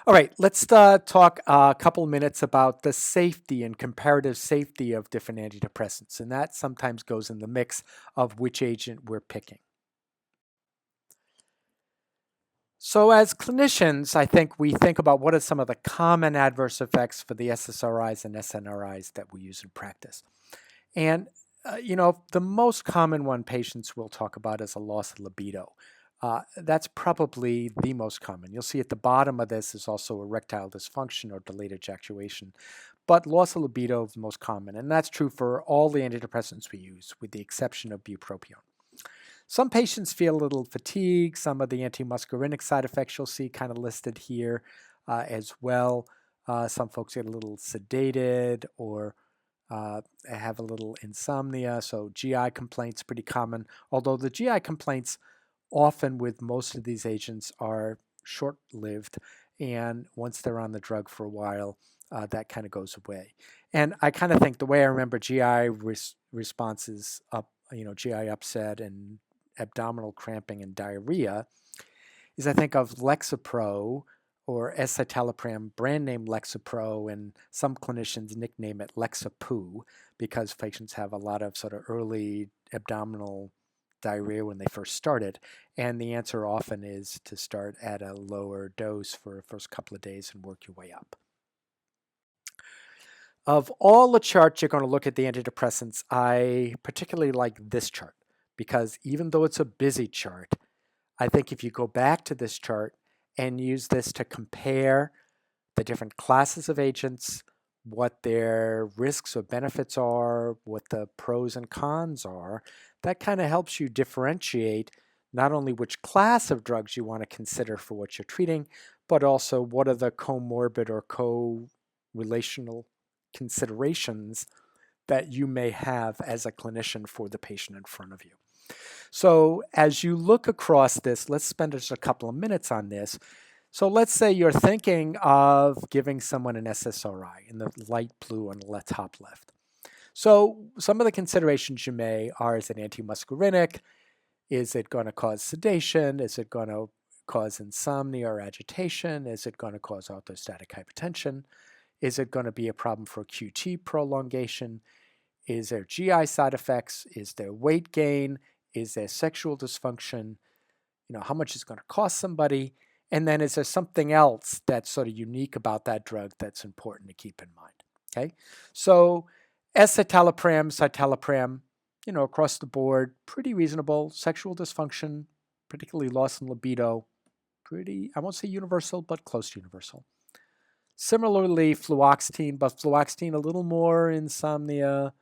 All right, let's talk a couple minutes about the safety and comparative safety of different antidepressants. And that sometimes goes in the mix of which agent we're picking. So, as clinicians, I think we think about what are some of the common adverse effects for the SSRIs and SNRIs that we use in practice. And, the most common one patients will talk about is a loss of libido. That's probably the most common. You'll see at the bottom of this is also erectile dysfunction or delayed ejaculation. But loss of libido is the most common. And that's true for all the antidepressants we use, with the exception of bupropion. Some patients feel a little fatigue. Some of the antimuscarinic side effects you'll see kind of listed here as well. Some folks get a little sedated or have a little insomnia. So GI complaints pretty common, although the GI complaints often with most of these agents are short-lived, and once they're on the drug for a while, that kind of goes away. And I kind of think the way I remember GI responses up, GI upset and abdominal cramping and diarrhea is I think of Lexapro or escitalopram, brand name Lexapro, and some clinicians nickname it Lexapoo because patients have a lot of sort of early abdominal diarrhea when they first started. And the answer often is to start at a lower dose for the first couple of days and work your way up. Of all the charts you're going to look at the antidepressants, I particularly like this chart because even though it's a busy chart, I think if you go back to this chart and use this to compare the different classes of agents, what their risks or benefits are, what the pros and cons are, that kind of helps you differentiate not only which class of drugs you want to consider for what you're treating, but also what are the comorbid or co-relational considerations that you may have as a clinician for the patient in front of you. So as you look across this, let's spend just a couple of minutes on this. So let's say you're thinking of giving someone an SSRI in the light blue on the top left. So some of the considerations you may are, is it antimuscarinic? Is it going to cause sedation? Is it going to cause insomnia or agitation? Is it going to cause orthostatic hypotension? Is it going to be a problem for QT prolongation? Is there GI side effects? Is there weight gain? Is there sexual dysfunction? How much is it going to cost somebody? And then is there something else that's sort of unique about that drug that's important to keep in mind? Okay, so escitalopram, citalopram, across the board, pretty reasonable. Sexual dysfunction, particularly loss in libido, pretty, I won't say universal, but close to universal. Similarly, fluoxetine, but fluoxetine a little more insomnia,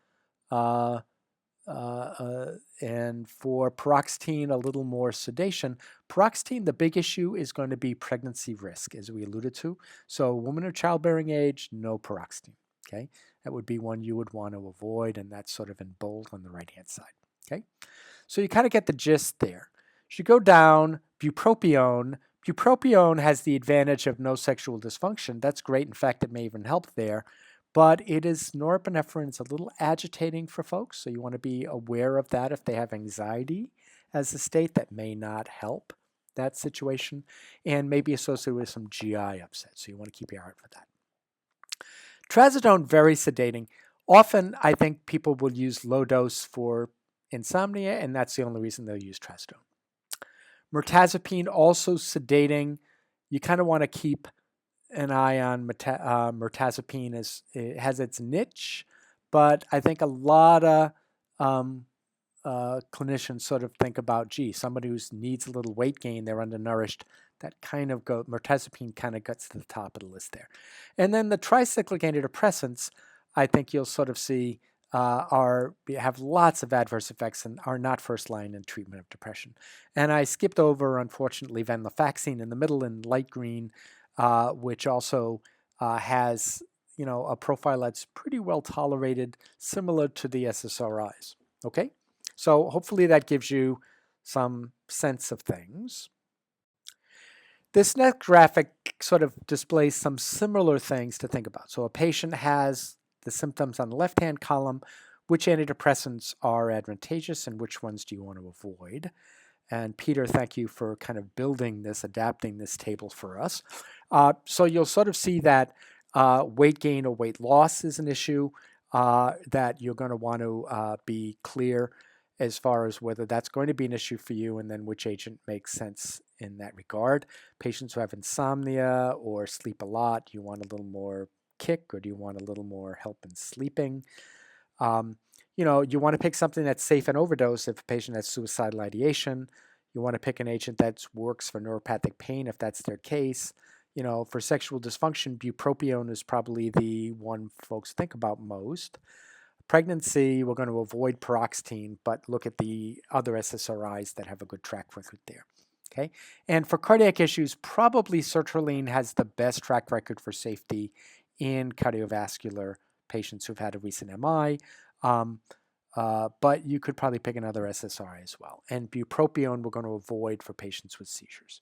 and for paroxetine, a little more sedation. Paroxetine, the big issue is going to be pregnancy risk, as we alluded to. So woman of childbearing age, no paroxetine. Okay, that would be one you would want to avoid, and that's sort of in bold on the right-hand side. Okay, so you kind of get the gist there. As you go down, bupropion. Bupropion has the advantage of no sexual dysfunction. That's great. In fact, it may even help there. But it is norepinephrine. It's a little agitating for folks, so you want to be aware of that if they have anxiety as a state. That may not help that situation, and may be associated with some GI upset, so you want to keep your eye out for that. Trazodone, very sedating. Often, I think people will use low dose for insomnia, and that's the only reason they'll use trazodone. Mirtazapine, also sedating. You kind of want to keep an eye on mirtazapine. It has its niche, but I think a lot of clinicians sort of think about, somebody who needs a little weight gain, they're undernourished. That kind of mirtazapine kind of gets to the top of the list there. And then the tricyclic antidepressants, I think you'll sort of see have lots of adverse effects and are not first line in treatment of depression. And I skipped over, unfortunately, venlafaxine in the middle in light green, which also has a profile that's pretty well tolerated, similar to the SSRIs. Okay, so hopefully that gives you some sense of things. This next graphic sort of displays some similar things to think about. So a patient has the symptoms on the left-hand column, which antidepressants are advantageous and which ones do you want to avoid. And Peter, thank you for kind of building this, adapting this table for us. So you'll sort of see that weight gain or weight loss is an issue that you're going to want to be clear as far as whether that's going to be an issue for you and then which agent makes sense in that regard. Patients who have insomnia or sleep a lot, you want a little more kick or do you want a little more help in sleeping? Um, you want to pick something that's safe in overdose if a patient has suicidal ideation. You want to pick an agent that works for neuropathic pain if that's their case. For sexual dysfunction, bupropion is probably the one folks think about most. Pregnancy, we're going to avoid paroxetine, but look at the other SSRIs that have a good track record there. Okay, and for cardiac issues, probably sertraline has the best track record for safety in cardiovascular patients who've had a recent MI. Um, but you could probably pick another SSRI as well. And bupropion, we're going to avoid for patients with seizures.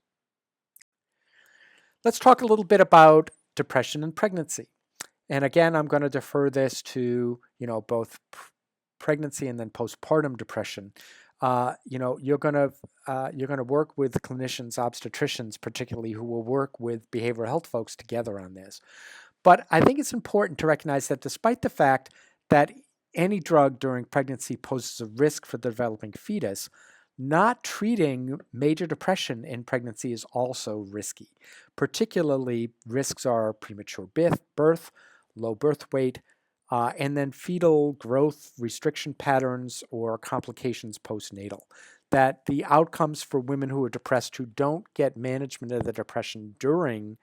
Let's talk a little bit about depression and pregnancy. And again, I'm going to defer this to both pregnancy and then postpartum depression. You're going to work with clinicians, obstetricians, particularly who will work with behavioral health folks together on this. But I think it's important to recognize that despite the fact that any drug during pregnancy poses a risk for the developing fetus, not treating major depression in pregnancy is also risky. Particularly, risks are premature birth, low birth weight, and then fetal growth restriction patterns or complications postnatal. That the outcomes for women who are depressed who don't get management of the depression during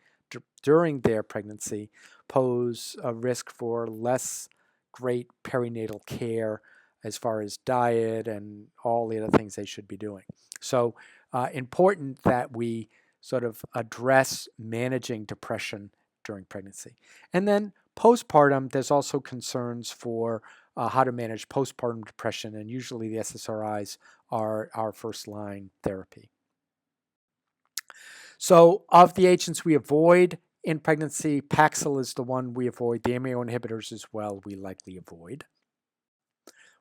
their pregnancy pose a risk for less great perinatal care as far as diet and all the other things they should be doing. So important that we sort of address managing depression during pregnancy. And then postpartum, there's also concerns for how to manage postpartum depression, and usually the SSRIs are our first line therapy. So of the agents we avoid in pregnancy, Paxil is the one we avoid. The MAO inhibitors as well, we likely avoid.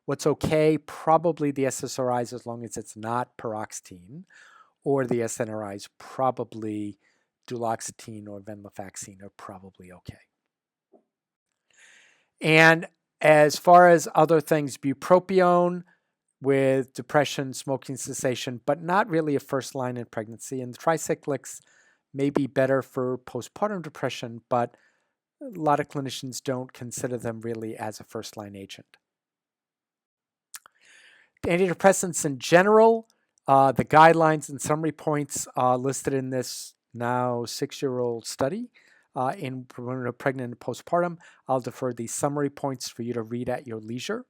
What's okay? Probably the SSRIs as long as it's not paroxetine, or the SNRIs, probably duloxetine or venlafaxine are probably okay. And as far as other things, bupropion with depression, smoking cessation, but not really a first line in pregnancy. And the tricyclics may be better for postpartum depression, but a lot of clinicians don't consider them really as a first line agent. Antidepressants in general, the guidelines and summary points listed in this now 6-year-old study in women pregnant and postpartum. I'll defer the summary points for you to read at your leisure.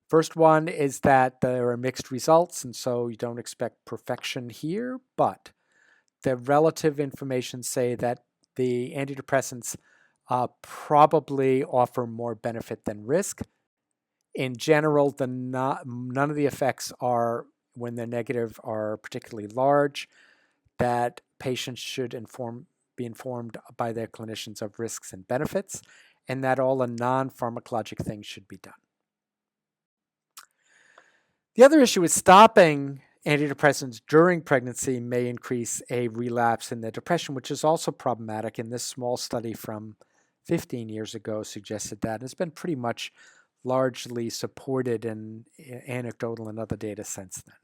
First one is that there are mixed results, and so you don't expect perfection here, but the relative information say that the antidepressants probably offer more benefit than risk. In general, none of the effects are, when they're negative, are particularly large, that patients should be informed by their clinicians of risks and benefits, and that all the non-pharmacologic things should be done. The other issue is stopping antidepressants during pregnancy may increase a relapse in the depression, which is also problematic. And this small study from 15 years ago suggested that. It's been pretty much largely supported in anecdotal and other data since then.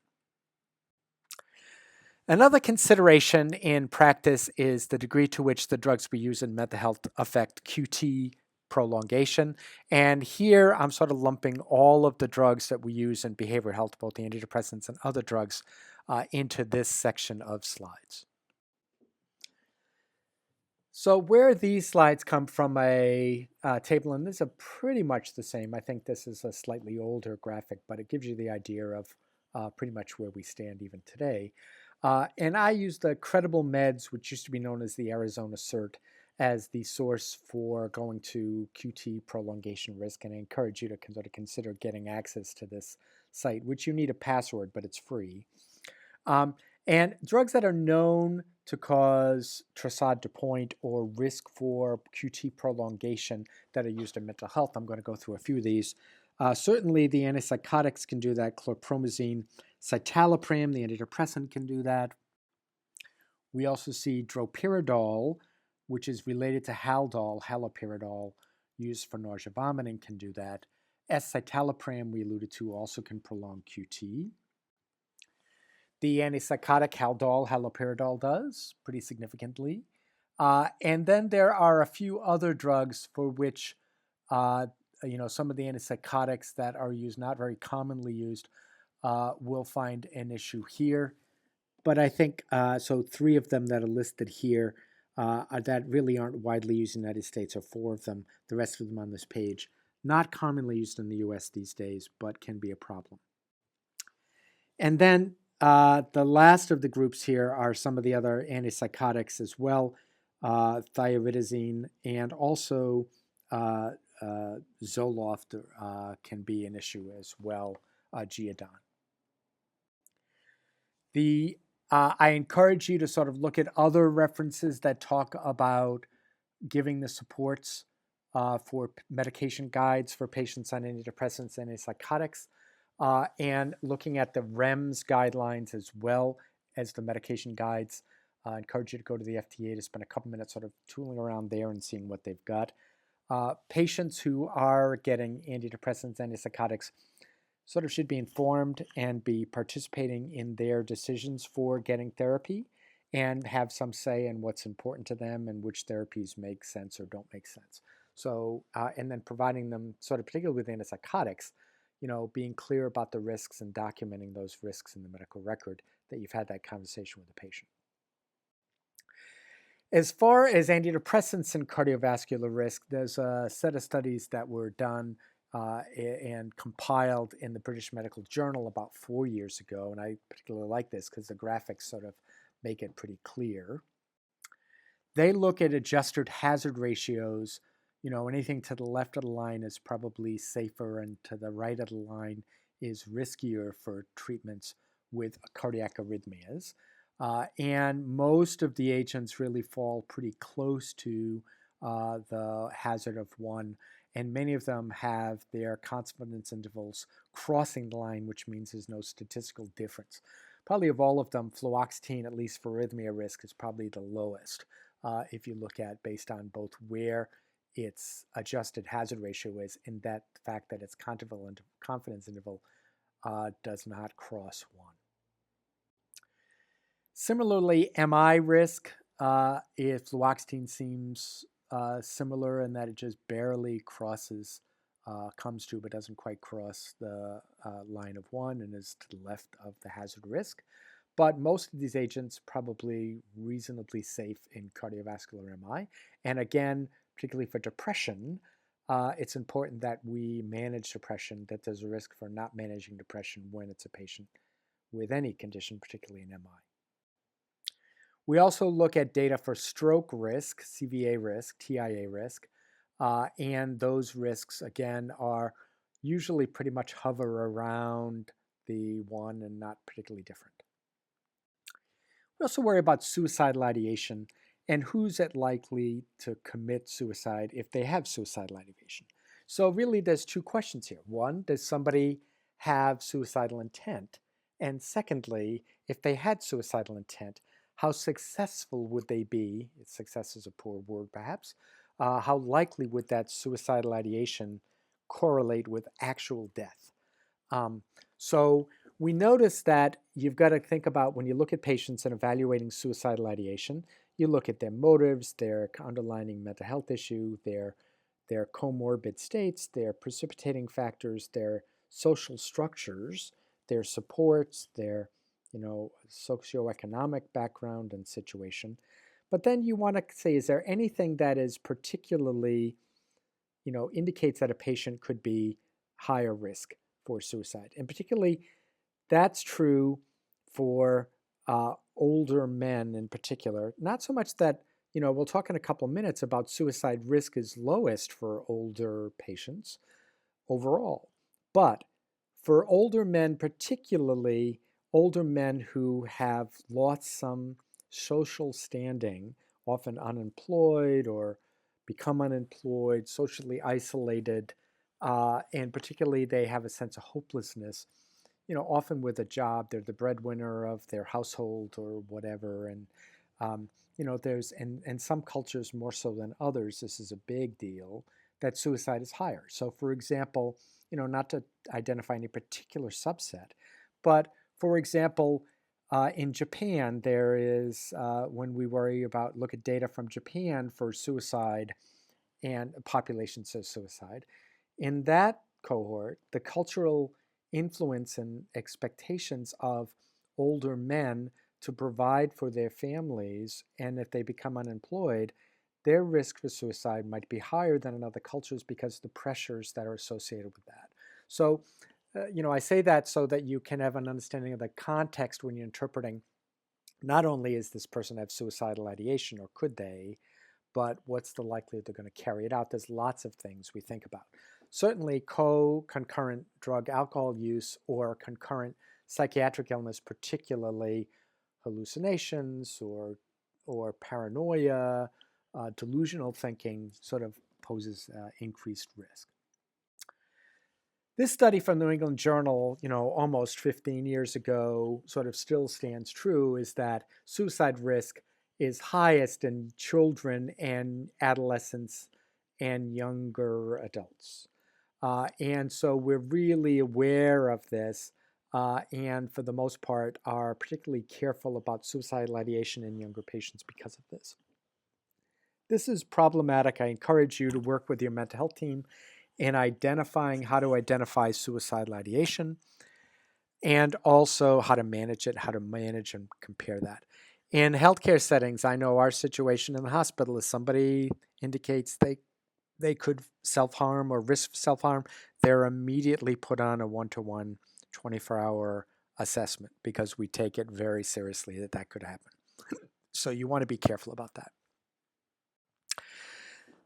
Another consideration in practice is the degree to which the drugs we use in mental health affect QT prolongation. And here I'm sort of lumping all of the drugs that we use in behavioral health, both the antidepressants and other drugs, into this section of slides. So where these slides come from a table, and these are pretty much the same. I think this is a slightly older graphic, but it gives you the idea of pretty much where we stand even today. And I use the Credible Meds, which used to be known as the Arizona CERT, as the source for going to QT prolongation risk. And I encourage you to sort of consider getting access to this site, which you need a password, but it's free. And drugs that are known to cause Torsades de Pointes or risk for QT prolongation that are used in mental health, I'm going to go through a few of these. Certainly the antipsychotics can do that. Chlorpromazine, citalopram, the antidepressant, can do that. We also see droperidol, which is related to Haldol, haloperidol, used for nausea vomiting, can do that. Escitalopram, we alluded to, also can prolong QT. The antipsychotic Haldol, haloperidol does pretty significantly. And then there are a few other drugs for which, some of the antipsychotics that are used, not very commonly used, will find an issue here. But I think, so 3 of them that are listed here that really aren't widely used in the United States, or 4 of them, the rest of them on this page, not commonly used in the US these days, but can be a problem. And then the last of the groups here are some of the other antipsychotics as well, thioridazine, and also Zoloft can be an issue as well, Geodon. I encourage you to sort of look at other references that talk about giving the supports for medication guides for patients on antidepressants and antipsychotics, and looking at the REMS guidelines as well as the medication guides. I encourage you to go to the FDA to spend a couple minutes sort of tooling around there and seeing what they've got. Patients who are getting antidepressants, antipsychotics, sort of should be informed and be participating in their decisions for getting therapy, and have some say in what's important to them and which therapies make sense or don't make sense. So, and then providing them, sort of particularly with antipsychotics, being clear about the risks and documenting those risks in the medical record that you've had that conversation with the patient. As far as antidepressants and cardiovascular risk, there's a set of studies that were done and compiled in the British Medical Journal about 4 years ago. And I particularly like this because the graphics sort of make it pretty clear. They look at adjusted hazard ratios. Anything to the left of the line is probably safer, and to the right of the line is riskier for treatments with cardiac arrhythmias. And most of the agents really fall pretty close to the hazard of 1. And many of them have their confidence intervals crossing the line, which means there's no statistical difference. Probably of all of them, fluoxetine, at least for arrhythmia risk, is probably the lowest if you look at based on both where its adjusted hazard ratio is and that fact that its confidence interval does not cross 1. Similarly, MI risk, if fluoxetine seems similar in that it just barely crosses, comes to but doesn't quite cross the line of 1 and is to the left of the hazard risk. But most of these agents probably reasonably safe in cardiovascular MI. And again, particularly for depression, it's important that we manage depression, that there's a risk for not managing depression when it's a patient with any condition, particularly in MI. We also look at data for stroke risk, CVA risk, TIA risk, and those risks, again, are usually pretty much hover around the 1 and not particularly different. We also worry about suicidal ideation and who's at likely to commit suicide if they have suicidal ideation. So really there's 2 questions here. 1, does somebody have suicidal intent? And secondly, if they had suicidal intent, how successful would they be? Success is a poor word, perhaps. How likely would that suicidal ideation correlate with actual death? So we notice that you've got to think about, when you look at patients and evaluating suicidal ideation, you look at their motives, their underlying mental health issue, their comorbid states, their precipitating factors, their social structures, their supports, their socioeconomic background and situation. But then you want to say, is there anything that is particularly, indicates that a patient could be higher risk for suicide? And particularly, that's true for older men in particular. Not so much that, we'll talk in a couple of minutes about suicide risk is lowest for older patients overall. But for older men, particularly older men who have lost some social standing, often unemployed or become unemployed, socially isolated, and particularly they have a sense of hopelessness. Often with a job, they're the breadwinner of their household or whatever, and There's in some cultures more so than others, this is a big deal, that suicide is higher. So, for example, not to identify any particular subset, but for example, in Japan, there is, when we worry about, look at data from Japan for suicide and populations of suicide, in that cohort, the cultural influence and expectations of older men to provide for their families, and if they become unemployed, their risk for suicide might be higher than in other cultures because of the pressures that are associated with that. So, I say that so that you can have an understanding of the context when you're interpreting not only is this person have suicidal ideation or could they, but what's the likelihood they're going to carry it out? There's lots of things we think about. Certainly, concurrent drug alcohol use or concurrent psychiatric illness, particularly hallucinations or paranoia, delusional thinking, sort of poses increased risk. This study from New England Journal, almost 15 years ago, sort of still stands true, is that suicide risk is highest in children and adolescents and younger adults. And so we're really aware of this, and for the most part are particularly careful about suicidal ideation in younger patients because of this. This is problematic. I encourage you to work with your mental health team in identifying how to identify suicidal ideation and also how to manage it, how to manage and compare that. In healthcare settings, I know our situation in the hospital is somebody indicates they could self-harm or risk self-harm, they're immediately put on a one-to-one 24-hour assessment because we take it very seriously that could happen. So you want to be careful about that.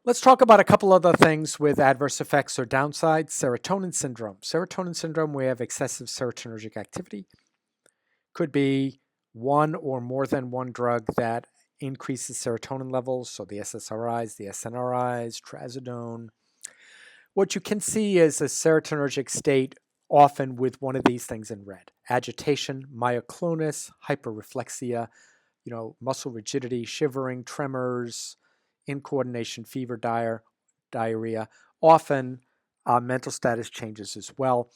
Let's talk about a couple other things with adverse effects or downsides. Serotonin syndrome. Serotonin syndrome, we have excessive serotonergic activity. Could be one or more than one drug that increases serotonin levels, so the SSRIs, the SNRIs, trazodone. What you can see is a serotonergic state often with one of these things in red. Agitation, myoclonus, hyperreflexia, muscle rigidity, shivering, tremors, incoordination, fever, diarrhea. Often mental status changes as well.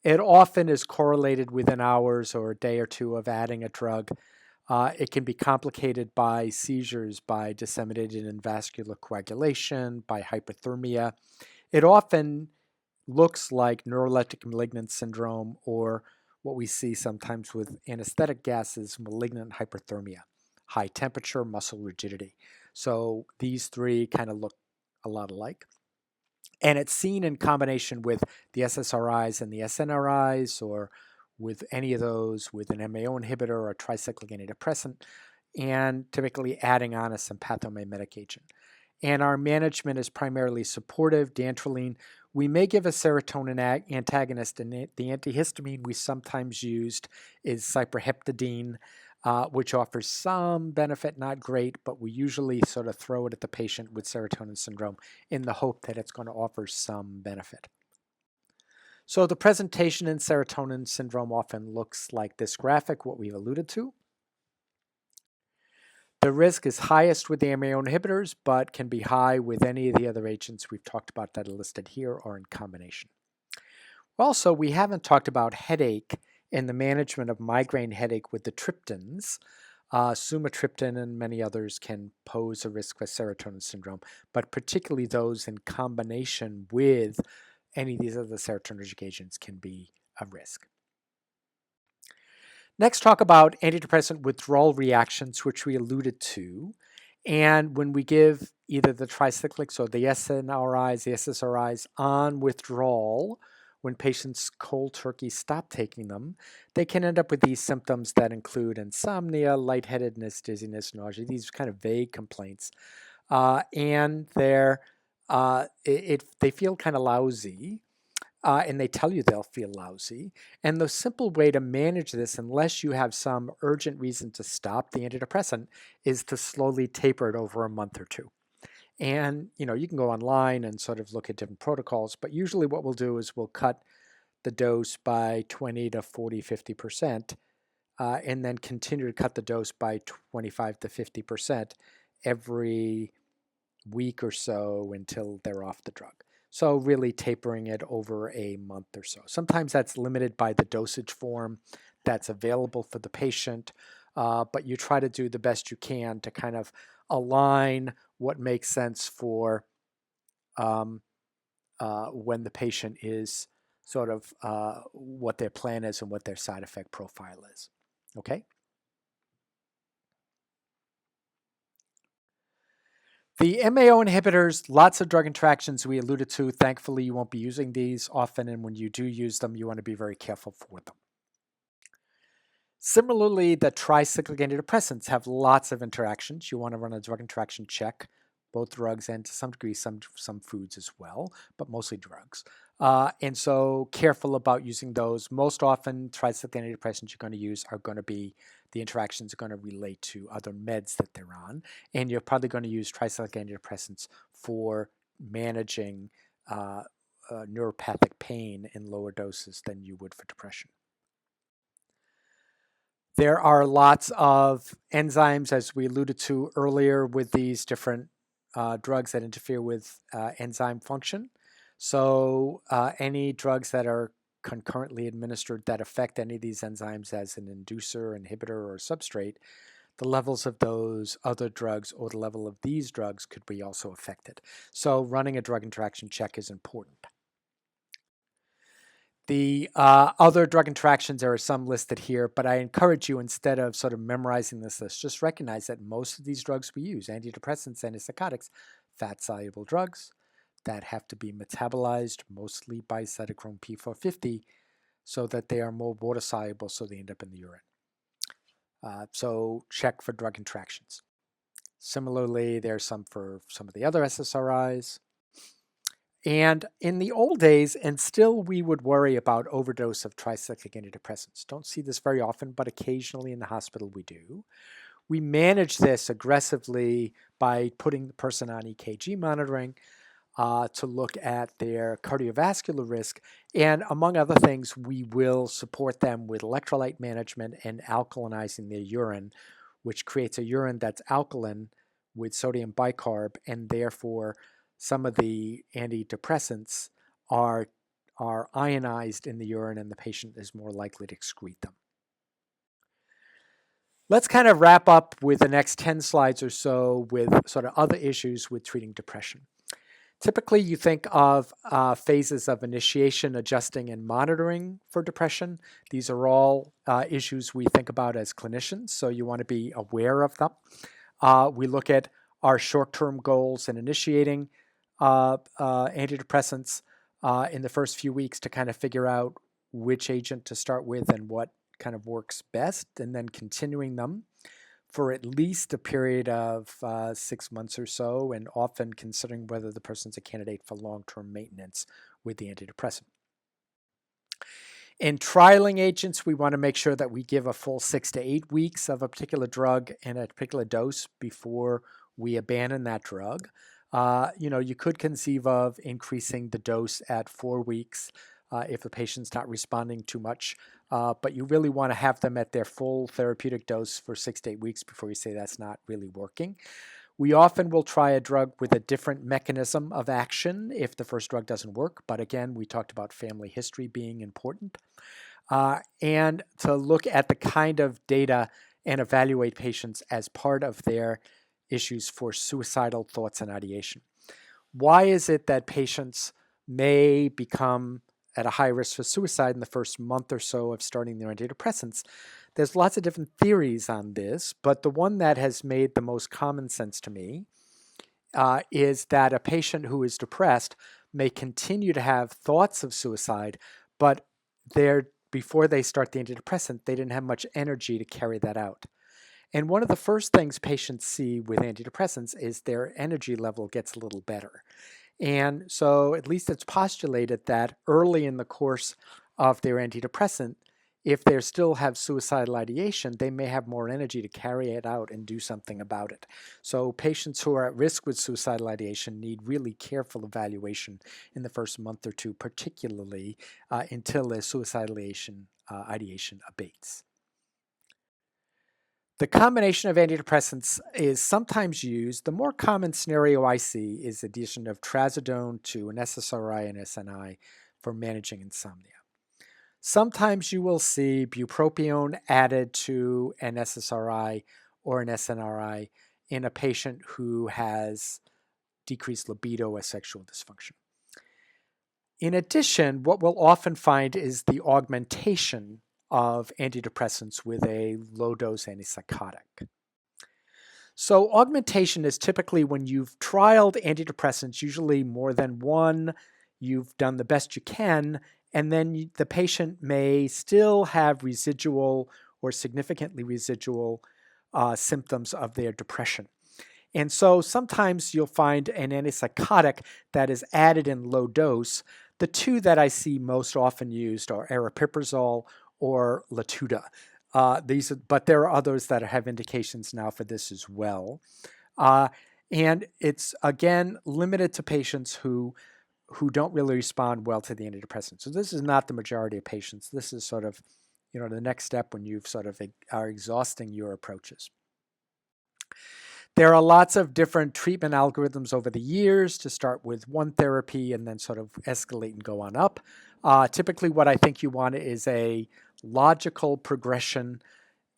It often is correlated within hours or a day or two of adding a drug. It can be complicated by seizures, by disseminated and vascular coagulation, by hypothermia. It often looks like neuroleptic malignant syndrome or what we see sometimes with anesthetic gases, malignant hyperthermia, high temperature, muscle rigidity. So these three kind of look a lot alike. And it's seen in combination with the SSRIs and the SNRIs, or with any of those, with an MAO inhibitor or a tricyclic antidepressant, and typically adding on a sympathomimetic agent. And our management is primarily supportive, dantrolene. We may give a serotonin antagonist, and the antihistamine we sometimes used is cyproheptadine, which offers some benefit, not great, but we usually sort of throw it at the patient with serotonin syndrome in the hope that it's going to offer some benefit. So the presentation in serotonin syndrome often looks like this graphic, what we've alluded to. The risk is highest with the MAO inhibitors, but can be high with any of the other agents we've talked about that are listed here or in combination. Also, we haven't talked about headache and the management of migraine headache with the triptans. Sumatriptan and many others can pose a risk for serotonin syndrome, but particularly those in combination with any of these other serotonergic agents can be a risk. Next, talk about antidepressant withdrawal reactions, which we alluded to. And when we give either the tricyclics or the SNRIs, the SSRIs on withdrawal, when patients cold turkey stop taking them, they can end up with these symptoms that include insomnia, lightheadedness, dizziness, nausea, these kind of vague complaints. And they feel kind of lousy. And they tell you they'll feel lousy. And the simple way to manage this, unless you have some urgent reason to stop the antidepressant, is to slowly taper it over a month or two. And, you can go online and sort of look at different protocols, but usually what we'll do is we'll cut the dose by 20 to 40, 50%, and then continue to cut the dose by 25 to 50% every week or so until they're off the drug. So really tapering it over a month or so. Sometimes that's limited by the dosage form that's available for the patient, but you try to do the best you can to kind of align what makes sense for um, when the patient is sort of what their plan is and what their side effect profile is. Okay? The MAO inhibitors, lots of drug interactions we alluded to. Thankfully, you won't be using these often, and when you do use them, you want to be very careful for them. Similarly, the tricyclic antidepressants have lots of interactions. You want to run a drug interaction check, both drugs and to some degree some foods as well, but mostly drugs. And so careful about using those. Most often, tricyclic antidepressants you're going to use are going to be the interactions are going to relate to other meds that they're on, and you're probably going to use tricyclic antidepressants for managing neuropathic pain in lower doses than you would for depression. There are lots of enzymes, as we alluded to earlier, with these different drugs that interfere with enzyme function. So any drugs that are concurrently administered that affect any of these enzymes as an inducer, inhibitor, or substrate, the levels of those other drugs or the level of these drugs could be also affected. So running a drug interaction check is important. The other drug interactions, there are some listed here, but I encourage you, instead of sort of memorizing this list, just recognize that most of these drugs we use, antidepressants, antipsychotics, fat-soluble drugs that have to be metabolized mostly by cytochrome P450 so that they are more water-soluble so they end up in the urine. So check for drug interactions. Similarly, there's some for some of the other SSRIs. And in the old days, and still we would worry about overdose of tricyclic antidepressants. Don't see this very often, but occasionally in the hospital we do. We manage this aggressively by putting the person on EKG monitoring to look at their cardiovascular risk. And among other things, we will support them with electrolyte management and alkalinizing their urine, which creates a urine that's alkaline with sodium bicarb, and therefore some of the antidepressants are ionized in the urine and the patient is more likely to excrete them. Let's kind of wrap up with the next 10 slides or so with sort of other issues with treating depression. Typically, you think of phases of initiation, adjusting, and monitoring for depression. These are all issues we think about as clinicians, so you want to be aware of them. We look at our short-term goals in initiating antidepressants in the first few weeks to kind of figure out which agent to start with and what kind of works best, and then continuing them for at least a period of 6 months or so, and often considering whether the person's a candidate for long-term maintenance with the antidepressant. In trialing agents, we want to make sure that we give a full 6 to 8 weeks of a particular drug and a particular dose before we abandon that drug. You could conceive of increasing the dose at 4 weeks if the patient's not responding too much, but you really want to have them at their full therapeutic dose for 6 to 8 weeks before you say that's not really working. We often will try a drug with a different mechanism of action if the first drug doesn't work, but again, we talked about family history being important. And to look at the kind of data and evaluate patients as part of their issues for suicidal thoughts and ideation. Why is it that patients may become at a high risk for suicide in the first month or so of starting their antidepressants? There's lots of different theories on this, but the one that has made the most common sense to me is that a patient who is depressed may continue to have thoughts of suicide, but before they start the antidepressant, they didn't have much energy to carry that out. And one of the first things patients see with antidepressants is their energy level gets a little better. And so at least it's postulated that early in the course of their antidepressant, if they still have suicidal ideation, they may have more energy to carry it out and do something about it. So patients who are at risk with suicidal ideation need really careful evaluation in the first month or two, particularly until their suicidal ideation abates. The combination of antidepressants is sometimes used. The more common scenario I see is addition of trazodone to an SSRI and SNI for managing insomnia. Sometimes you will see bupropion added to an SSRI or an SNRI in a patient who has decreased libido or sexual dysfunction. In addition, what we'll often find is the augmentation of antidepressants with a low-dose antipsychotic. So augmentation is typically when you've trialed antidepressants, usually more than one, you've done the best you can, and then the patient may still have residual or significantly residual symptoms of their depression. And so sometimes you'll find an antipsychotic that is added in low dose. The two that I see most often used are aripiprazole or Latuda. But there are others that have indications now for this as well. And it's, again, limited to patients who don't really respond well to the antidepressant. So this is not the majority of patients. This is sort of, the next step when you've sort of are exhausting your approaches. There are lots of different treatment algorithms over the years to start with one therapy and then sort of escalate and go on up. Typically, what I think you want is a logical progression,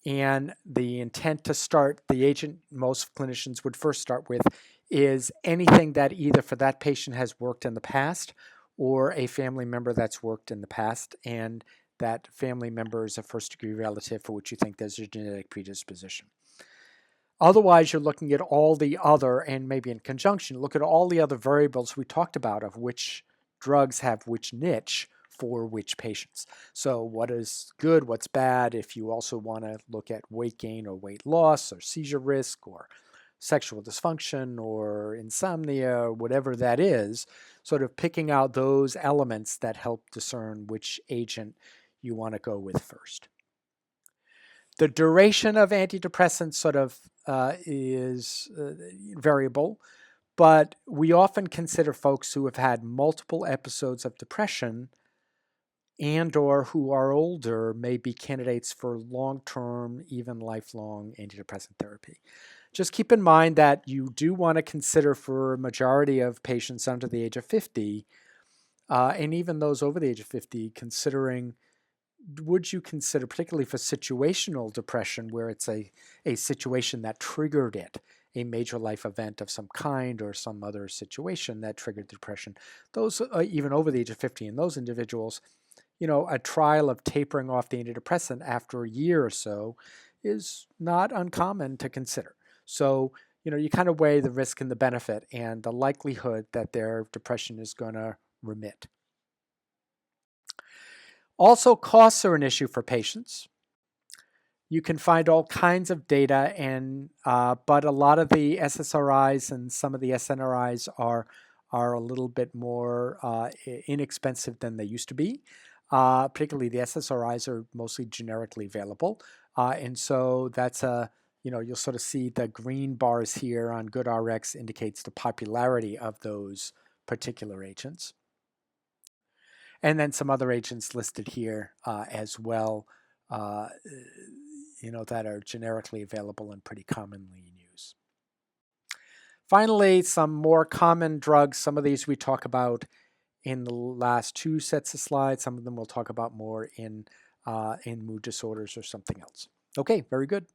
and the intent to start the agent most clinicians would first start with is anything that either for that patient has worked in the past or a family member that's worked in the past, and that family member is a first-degree relative for which you think there's a genetic predisposition. Otherwise, you're looking at all the other, and maybe in conjunction, look at all the other variables we talked about of which drugs have which niche for which patients. So what is good, what's bad, if you also want to look at weight gain or weight loss or seizure risk or sexual dysfunction or insomnia, or whatever that is, sort of picking out those elements that help discern which agent you want to go with first. The duration of antidepressants sort of is variable, but we often consider folks who have had multiple episodes of depression and or who are older may be candidates for long-term, even lifelong antidepressant therapy. Just keep in mind that you do want to consider for a majority of patients under the age of 50, and even those over the age of 50, would you consider, particularly for situational depression, where it's a situation that triggered it, a major life event of some kind or some other situation that triggered depression, those even over the age of 50 in those individuals, a trial of tapering off the antidepressant after a year or so is not uncommon to consider. So, you kind of weigh the risk and the benefit and the likelihood that their depression is going to remit. Also, costs are an issue for patients. You can find all kinds of data, but a lot of the SSRIs and some of the SNRIs are a little bit more inexpensive than they used to be. Particularly the SSRIs are mostly generically available, and so that's you'll sort of see the green bars here on GoodRx indicates the popularity of those particular agents. And then some other agents listed here as well, that are generically available and pretty commonly in use. Finally, some more common drugs. Some of these we talk about in the last two sets of slides. Some of them we'll talk about more in mood disorders or something else. Okay, very good.